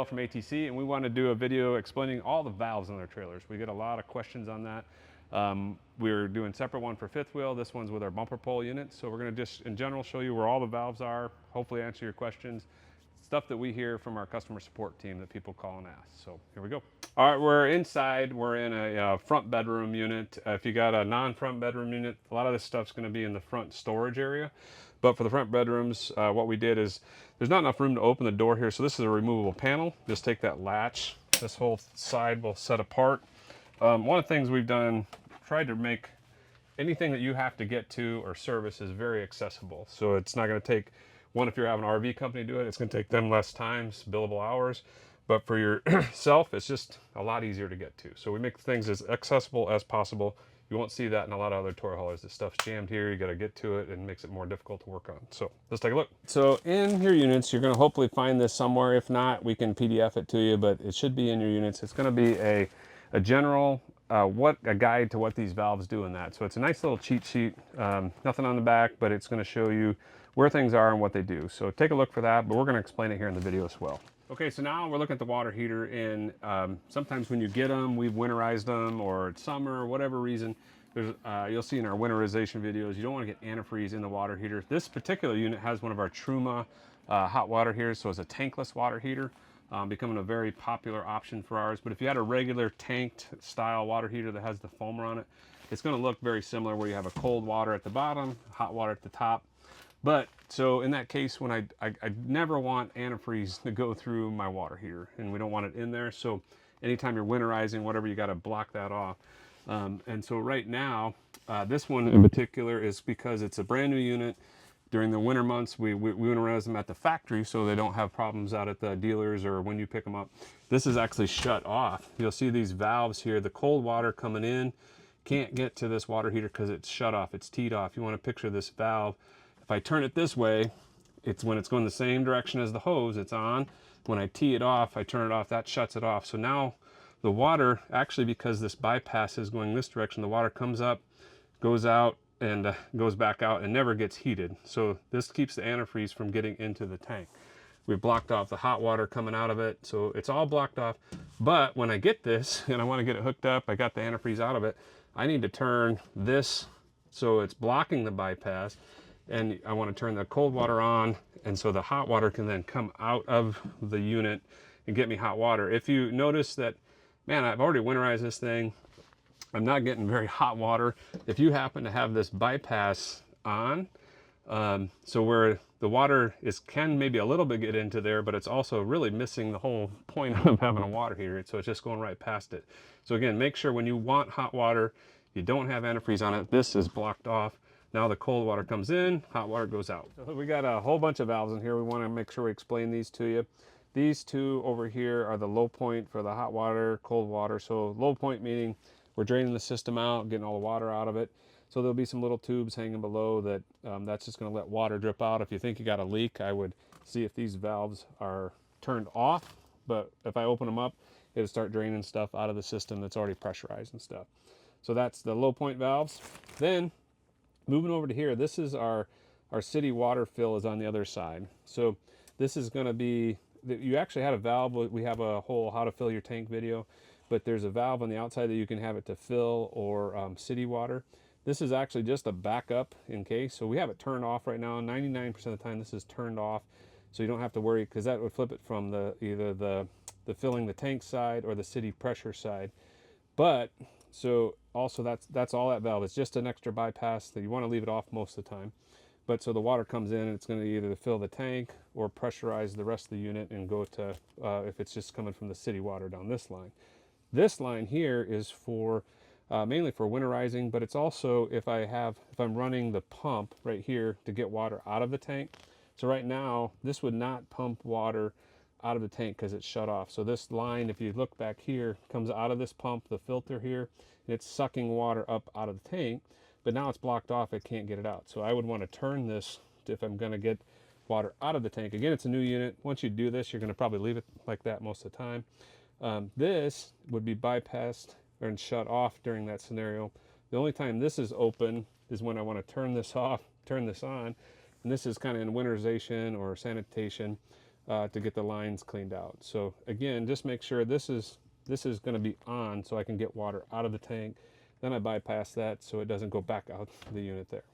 from ATC, and we want to do a video explaining all the valves on their trailers. We get a lot of questions on that. We're doing separate one for fifth wheel. This one's with our bumper pole unit. So we're going to just in general show you where all the valves are, hopefully answer your questions, stuff that we hear from our customer support team that people call and ask. So here we go. All right, we're inside. We're in a front bedroom unit. If you got a non-front bedroom unit, a lot of this stuff's going to be in the front storage area. But for the front bedrooms, what we did is there's not enough room to open the door here. So this is a removable panel. Just take that latch. This whole side will set apart. One of the things we've done, tried to make anything that you have to get to or service is very accessible. So it's not going to take, if you're having an RV company do it, it's going to take them less times, billable hours. But for yourself, it's just a lot easier to get to. So we make things as accessible as possible. You won't see that in a lot of other toy haulers. This stuff's jammed here, you got to get to it, and makes it more difficult to work on. So let's take a look. So in your units, you're going to hopefully find this somewhere. If not, we can PDF it to you, but it should be in your units. It's going to be a general a guide to what these valves do in that. So it's a nice little cheat sheet, nothing on the back, but it's going to show you where things are and what they do. So take a look for that, but we're going to explain it here in the video as well. Okay, so now we're looking at the water heater, and sometimes when you get them, we've winterized them, or it's summer, whatever reason, there's, you'll see in our winterization videos, you don't want to get antifreeze in the water heater. This particular unit has one of our Truma hot water heaters, so it's a tankless water heater. Becoming a very popular option for ours. But if you had a regular tanked style water heater that has the foamer on it, it's going to look very similar, where you have a cold water at the bottom, hot water at the top. But so in that case, when I never want antifreeze to go through my water heater, and we don't want it in there. So anytime you're winterizing, whatever, you got to block that off. And so right now, this one in particular is because it's a brand new unit. During the winter months, we winterize them at the factory so they don't have problems out at the dealers or when you pick them up. This is actually shut off. You'll see these valves here. The cold water coming in can't get to this water heater because it's shut off. It's teed off. You want to picture this valve. If I turn it this way, when it's going the same direction as the hose, it's on. When I tee it off, I turn it off, that shuts it off. So now the water, actually, because this bypass is going this direction, the water comes up, goes out, and goes back out and never gets heated. So this keeps the antifreeze from getting into the tank. We've blocked off the hot water coming out of it, so it's all blocked off. But when I get this and I want to get it hooked up, I got the antifreeze out of it, I need to turn this so it's blocking the bypass, and I want to turn the cold water on, and so the hot water can then come out of the unit and get me hot water. If you notice that, man, I've already winterized this thing, I'm not getting very hot water. If you happen to have this bypass on, so where the water can maybe a little bit get into there, but it's also really missing the whole point of having a water heater. So it's just going right past it. So again, make sure when you want hot water, you don't have antifreeze on it. This is blocked off. Now the cold water comes in, hot water goes out. So we got a whole bunch of valves in here. We want to make sure we explain these to you. These two over here are the low point for the hot water, cold water. So low point meaning we're draining the system out, getting all the water out of it. So there'll be some little tubes hanging below that that's just going to let water drip out. If you think you got a leak, I would see if these valves are turned off. But if I open them up, it'll start draining stuff out of the system that's already pressurized and stuff. So that's the low point valves. Then moving over to here, this is our city water fill is on the other side. So this is going to be, you actually had a valve. We have a whole how to fill your tank video. But there's a valve on the outside that you can have it to fill or city water. This is actually just a backup in case. So we have it turned off right now. 99% of the time this is turned off. So you don't have to worry, because that would flip it from either the filling the tank side or the city pressure side. But so also that's all that valve. It's just an extra bypass that you want to leave it off most of the time. But so the water comes in and it's going to either fill the tank or pressurize the rest of the unit and go to, if it's just coming from the city water down this line. This line here is for mainly for winterizing, but it's also if I'm running the pump right here to get water out of the tank. So right now, this would not pump water out of the tank because it's shut off. So this line, if you look back here, comes out of this pump, the filter here, and it's sucking water up out of the tank, but now it's blocked off, it can't get it out. So I would want to turn this if I'm going to get water out of the tank. Again, it's a new unit. Once you do this, you're going to probably leave it like that most of the time. This would be bypassed and shut off during that scenario. The only time this is open is when I want to turn this off, turn this on, and this is kind of in winterization or sanitation. to get the lines cleaned out. So again, just make sure this is going to be on so I can get water out of the tank. Then I bypass that so it doesn't go back out the unit there.